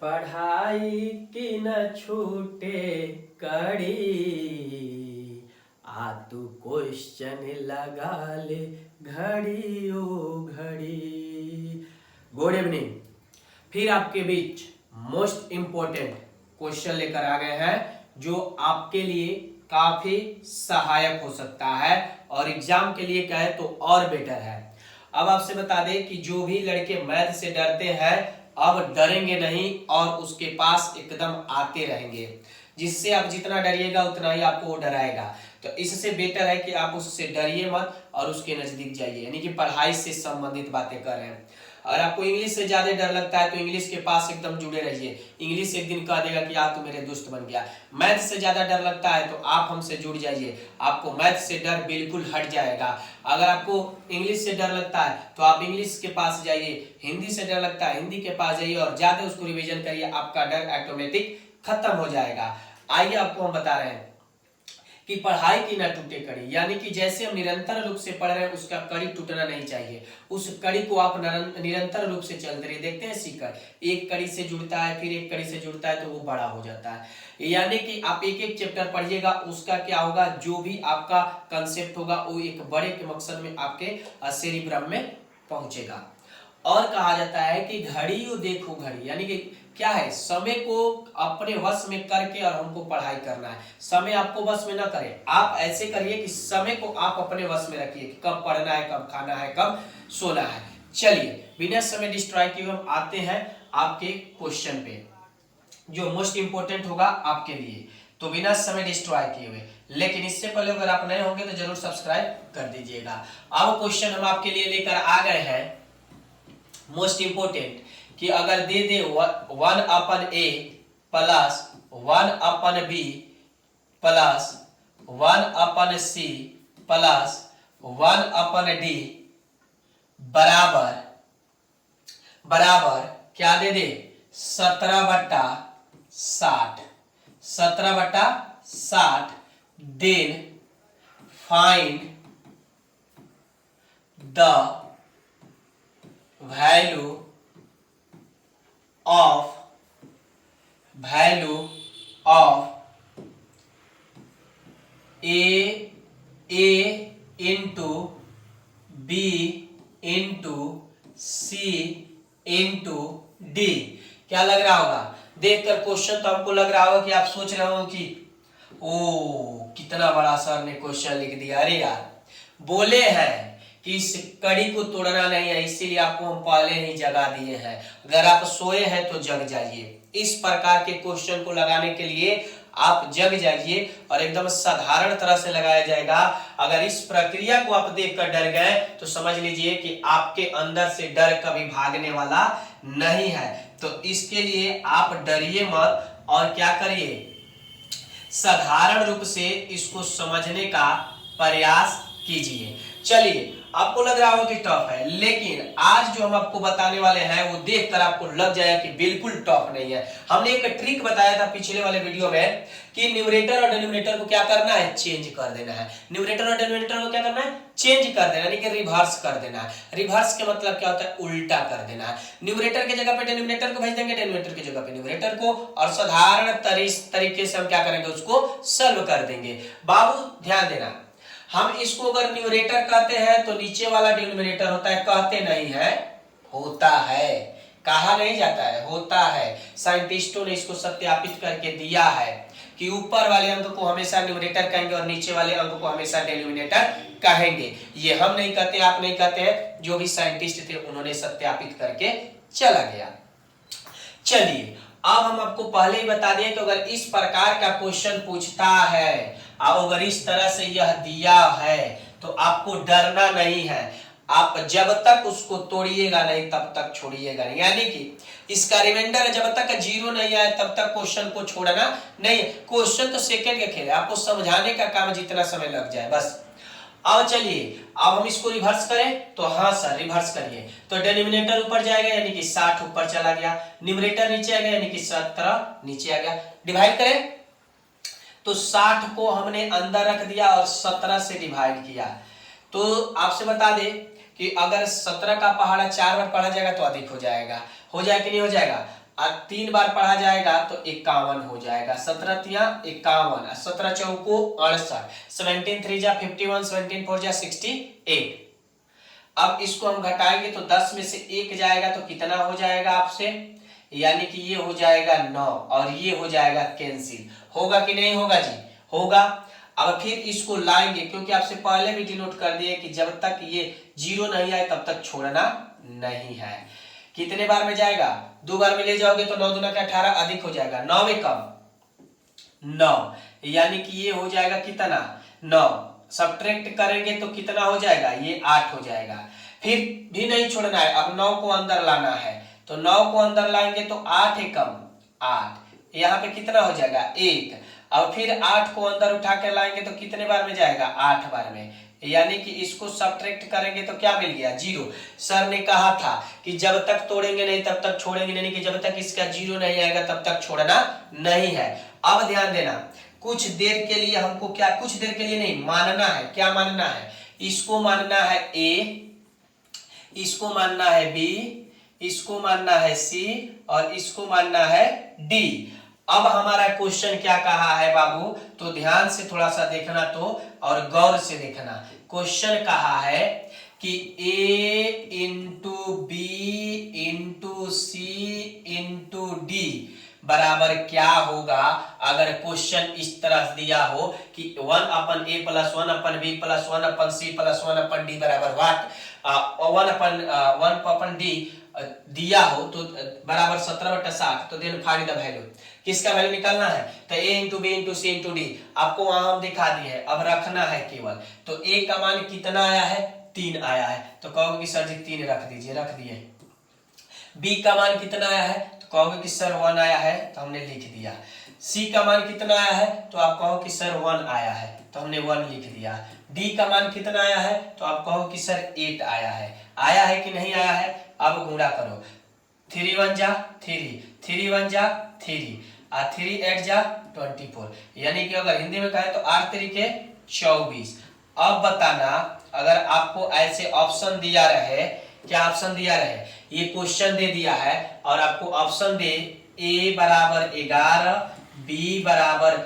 पढ़ाई की न छूटे कड़ी, आ तू क्वेश्चन लगा ले घड़ी ओ घड़ी। Good evening. फिर आपके बीच मोस्ट इंपॉर्टेंट क्वेश्चन लेकर आ गए हैं जो आपके लिए काफी सहायक हो सकता है और एग्जाम के लिए कहे तो और बेटर है। अब आपसे बता दें कि जो भी लड़के मैथ से डरते हैं अब डरेंगे नहीं और उसके पास एकदम आते रहेंगे, जिससे आप जितना डरिएगा उतना ही आपको वो डराएगा। तो इससे बेटर है कि आप उससे डरिए मत और उसके नजदीक जाइए, यानी कि पढ़ाई से संबंधित बातें कर रहे हैं। अगर आपको इंग्लिश से ज्यादा डर लगता है तो इंग्लिश के पास एकदम जुड़े रहिए, इंग्लिश एक दिन कह देगा कि आप तो मेरे दोस्त बन गया। मैथ से ज्यादा डर लगता है तो आप हमसे जुड़ जाइए, आपको मैथ से डर बिल्कुल हट जाएगा। अगर आपको इंग्लिश से डर लगता है तो आप इंग्लिश के पास जाइए, हिंदी से डर लगता है हिंदी के पास जाइए और ज्यादा उसको रिविजन करिए, आपका डर ऑटोमेटिक खत्म हो जाएगा। आइए आपको हम बता रहे हैं कि पढ़ाई की ना टूटे कड़ी, यानी कि जैसे हम निरंतर रूप से पढ़ रहे हैं उसका कड़ी टूटना नहीं चाहिए। उस कड़ी को आप निरंतर रूप से चलते रहिए। देखते हैं सीकर एक कड़ी से जुड़ता है फिर एक कड़ी से जुड़ता है तो वो बड़ा हो जाता है, यानी कि आप एक एक चैप्टर पढ़िएगा, उसका क्या होगा, जो भी आपका कंसेप्ट होगा वो एक बड़े के मकसद में आपके सेरिब्रम में पहुंचेगा। और कहा जाता है कि घड़ी को देखो घड़ी, यानी कि क्या है, समय को अपने वश में करके और हमको पढ़ाई करना है। समय आपको वश में ना करे, आप ऐसे करिए कि समय को आप अपने वश में रखिए कि कब पढ़ना है, कब खाना है, कब सोना है। चलिए बिना समय डिस्ट्रॉय किए हम आते हैं आपके क्वेश्चन पे जो मोस्ट इंपोर्टेंट होगा आपके लिए, तो बिना समय डिस्ट्रॉय किए हुए। लेकिन इससे पहले अगर आप नए होंगे तो जरूर सब्सक्राइब कर दीजिएगा। अब क्वेश्चन हम आपके लिए लेकर आ गए हैं मोस्ट इंपोर्टेंट कि अगर दे दे 1/a plus 1/b plus 1/c plus 1/d बराबर बराबर क्या दे दे 17/60 17/60, then find the value of a into b into c into d। क्या लग रहा होगा देखकर क्वेश्चन? तो हमको लग रहा होगा कि आप सोच रहे हो कि ओ कितना बड़ा सर ने क्वेश्चन लिख दिया। अरे यार, बोले हैं कि इस कड़ी को तोड़ना नहीं है, इसीलिए आपको हम पहले ही जगा दिए हैं। अगर आप सोए हैं तो जग जाइए। इस प्रकार के क्वेश्चन को लगाने के लिए आप जग जाइए और एकदम साधारण तरह से लगाया जाएगा। अगर इस प्रक्रिया को आप देखकर डर गए तो समझ लीजिए कि आपके अंदर से डर कभी भागने वाला नहीं है। तो इसके लिए आप डरिए मत और क्या करिए, साधारण रूप से इसको समझने का प्रयास कीजिए। चलिए, आपको लग रहा होगा कि टफ है, लेकिन आज जो हम आपको बताने वाले हैं वो देखकर आपको लग जाएगा कि बिल्कुल टफ नहीं है। हमने एक ट्रिक बताया था पिछले वाले वीडियो में कि न्यूमरेटर और डिनोमिनेटर को क्या करना है, चेंज कर देना है। न्यूमरेटर और डिनोमिनेटर को क्या करना है, चेंज कर देना, यानी कि रिवर्स कर देना है। रिवर्स के मतलब क्या होता है, उल्टा कर देना है। न्यूमरेटर के जगह पे डिनोमिनेटर को भेज देंगे, डिनोमिनेटर की जगह पे न्यूमरेटर को, और साधारण तरीके से हम क्या करेंगे, उसको सॉल्व कर देंगे। बाबू ध्यान देना, हम इसको अगर न्यूमरेटर कहते हैं तो नीचे वाला डिनोमिनेटर होता है, कहते नहीं है, होता है। कहा नहीं जाता है, होता है। साइंटिस्टों ने इसको सत्यापित करके दिया है कि ऊपर वाले अंक को हमेशा न्यूमरेटर कहेंगे और नीचे वाले अंक को हमेशा डिनोमिनेटर कहेंगे। ये हम नहीं कहते, आप नहीं कहते हैं, जो भी साइंटिस्ट थे उन्होंने सत्यापित करके चला गया। चलिए, अब हम आपको पहले ही बता दें कि अगर इस प्रकार का क्वेश्चन पूछता है, अगर इस तरह से यह दिया है तो आपको डरना नहीं है। आप जब तक उसको तोड़िएगा नहीं तब तक छोड़िएगा नहीं, यानी कि इसका रिमाइंडर जब तक 0 नहीं आए तब तक क्वेश्चन को छोड़ना नहीं। क्वेश्चन तो सेकंड के खेल है, आपको समझाने का काम जितना समय लग जाए बस। अब चलिए, अब हम इसको रिवर्स करें तो हाँ सर रिवर्स करिए, तो डिनोमिनेटर ऊपर जाएगा यानी कि 60 ऊपर चला गया, न्यूमरेटर नीचे आ गया यानी कि 17 नीचे आ गया। डिवाइड करें तो 60 को हमने अंदर रख दिया और 17 से डिवाइड किया। तो आपसे बता दे कि अगर 17 का पहाड़ा 4 बार पढ़ा जाएगा तो अधिक हो जाएगा कि नहीं हो जाएगा? 3 बार पढ़ा जाएगा तो 51 हो जाएगा। 17 तिया 51, 17 चौको 68, 17 3 जा 51, 17 4 जा 68। अब इसको हम घटाएंगे तो 10 में से 1 जाएगा तो कितना हो जाएगा आपसे, यानी कि ये हो जाएगा 9 और ये हो जाएगा कैंसिल। होगा कि नहीं होगा जी? होगा। अब फिर इसको लाएंगे, क्योंकि आपसे पहले भी डिनोट कर दिए कि जब तक ये 0 नहीं आए तब तक छोड़ना नहीं है। कितने बार में जाएगा? 2 बार में ले जाओगे तो 9 दूना 18 अधिक हो जाएगा, 9 में कम 9, यानी कि ये हो जाएगा कितना 9। सब्ट्रैक्ट करेंगे तो कितना हो जाएगा? ये 8 हो जाएगा। फिर भी नहीं छोड़ना है, अब 9 को अंदर लाना है, तो 9 को अंदर लाएंगे तो 8 एकम 8, यहाँ पे कितना हो जाएगा 1। अब फिर 8 को अंदर उठा के लाएंगे तो कितने बार में जाएगा? 8 बार में, यानी कि इसको सब्ट्रैक्ट करेंगे तो क्या मिल गया? 0। सर ने कहा था कि जब तक तोड़ेंगे नहीं तब तक छोड़ेंगे नहीं, कि जब तक इसका 0 नहीं आएगा तब तक छोड़ना नहीं है। अब ध्यान देना, कुछ देर के लिए हमको क्या, कुछ देर के लिए नहीं, मानना है। क्या मानना है? इसको मानना है A, इसको मानना है B, इसको मानना है C और इसको मानना है D। अब हमारा क्वेश्चन क्या कहा है बाबू, तो ध्यान से थोड़ा सा देखना तो, और गौर से देखना। क्वेश्चन कहा है कि A into B into C into D बराबर क्या होगा अगर क्वेश्चन इस तरह दिया हो कि 1/A plus 1/B plus 1/C plus 1/D बराबर व्हाट, 1/D दिया हो तो बराबर 17/60। तो देन फाइंड द वैल्यू, किसका वैल्यू निकालना है? तो A into B into C into D आपको वहां हम दिखा दिए है, अब रखना है केवल। तो A का मान कितना आया है? 3 आया है, तो कहोगे कि सर जी 3 रख दीजिए, रख दिए। B का मान कितना आया है? तो कहोगे कि सर 1 आया है, तो हमने लिख दिया। C का मान कितना आया है? तो आप कहो कि सर 1 आया है, तो हमने 1 लिख दिया। D का मान कितना आया है? तो आप कहो कि सर 8 आया है। आया है कि नहीं आया है? अब गुणा करो, 3 1 जा 3, 3 1 जा 3 और 3 8 जा 24, यानी कि अगर हिंदी में कहें तो 8 तरीके 24। अब बताना, अगर आपको ऐसे ऑप्शन दिया रहे, क्या ऑप्शन दिया रहे, ये क्वेश्चन दे दिया है और आपको ऑप्शन दे A बराबर 11, B बराबर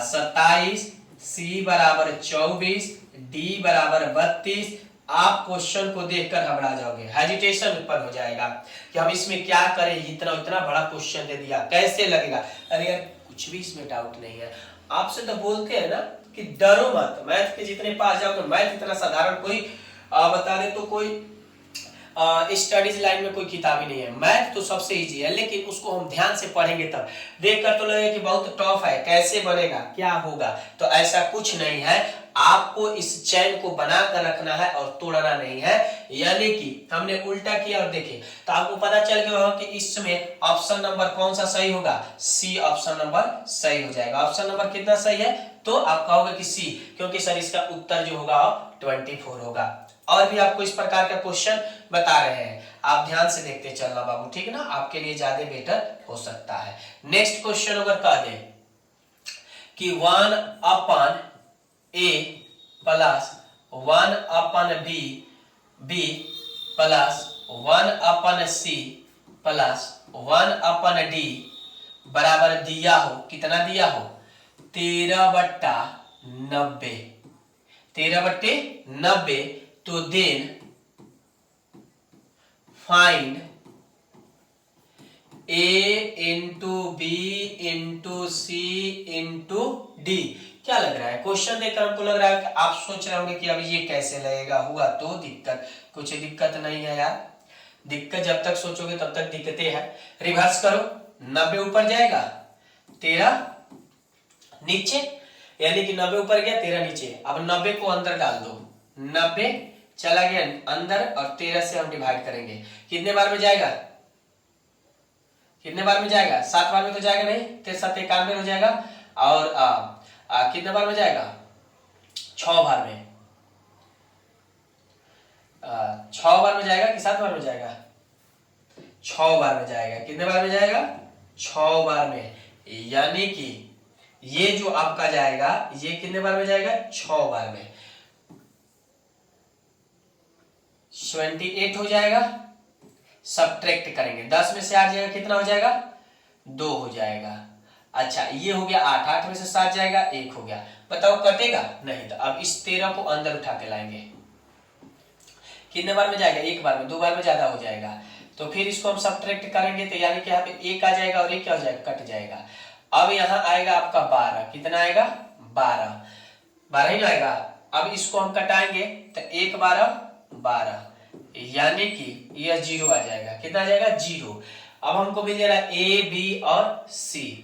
27, C बराबर 24, D बराबर 32, आप क्वेश्चन को देखकर घबरा जाओगे, हेजिटेशन उत्पन्न हो जाएगा कि हम इसमें क्या करें, इतना इतना बड़ा क्वेश्चन दे दिया, कैसे लगेगा। अरे यार कुछ भी इसमें डाउट नहीं है। आपसे तो बोलते हैं ना कि डरो मत, मैथ के जितने पास जाओगे, मैथ इतना साधारण कोई बता दे तो कोई स्टडीज लाइन में कोई किताब ही नहीं है। मैथ तो सबसे इजी है, लेकिन उसको हम ध्यान से पढ़ेंगे तब देखकर तो लगेगा कि बहुत टफ है, कैसे बनेगा, क्या होगा। तो ऐसा कुछ नहीं है, आपको इस चैन को बना कर रखना है और तोड़ना नहीं है। यानी कि हमने उल्टा किया और देखे तो आपको पता चल गया होगा कि इसमें ऑप्शन नंबर कौन सा सही होगा? सी ऑप्शन नंबर सही हो जाएगा। ऑप्शन नंबर कितना सही है? तो आप कहोगे कि सी, क्योंकि सर इसका उत्तर जो होगा 24 होगा। और भी आपको इस प्रकार का क्वेश्चन बता रहे हैं, आप ध्यान से देखते चलना बाबू, ठीक है ना, आपके लिए ज्यादा बेटर हो सकता है। नेक्स्ट क्वेश्चन अगर कह दे कि 1/A plus 1/B plus 1/C plus 1/D बराबर दिया हो, कितना दिया हो? 13/90, 13/90। तो then find A into B into C into D। क्या लग रहा है? क्वेश्चन देखकर हमको लग रहा है कि आप सोच रहे होंगे कि अब ये कैसे लगेगा, हुआ तो दिक्कत। कुछ दिक्कत नहीं है यार, दिक्कत जब तक सोचोगे तब तक दिक्कतें है। रिवर्स करो, 90 ऊपर जाएगा 13 नीचे, यानी कि 90 ऊपर गया 13 नीचे। अब 90 को अंदर डाल दो, 90 चला गया अंदर और 13 से हम डिवाइड करेंगे। कितने बार में जाएगा? कितने बार में जाएगा? 7 बार में तो जाएगा नहीं, 3 7 91 हो जाएगा। और कितने बार में जाएगा? 6 बार में। 6 बार में जाएगा कि 7 बार में जाएगा? 6 बार में जाएगा। कितने बार में जाएगा? 6 बार में। यानी कि ये जो आपका जाएगा ये कितने बार में जाएगा? 6 बार में। 28 हो जाएगा। सब्ट्रैक्ट करेंगे, 10 में से 8 जाएगा, कितना हो जाएगा? 2 हो जाएगा। अच्छा ये हो गया 8, 8 में से 7 जाएगा 1 हो गया। बताओ कटेगा नहीं। तो अब इस 13 को अंदर उठा के लाएंगे, कितने बार में जाएगा, एक बार में, 2 बार में ज्यादा हो जाएगा। तो फिर इसको हम सब्ट्रैक्ट करेंगे तो यानी कि यहाँ पे 1 आ जाएगा और 1 क्या हो जाएगा, कट जाएगा। अब यहाँ आएगा आपका 12, कितना आएगा 12, 12 ही ना आएगा। अब इसको हम कटाएंगे तो 1 12 12, यानी कि यह 0 आ जाएगा। कितना आ जाएगा 0। अब हमको मिल जा रहा है ए बी और सी।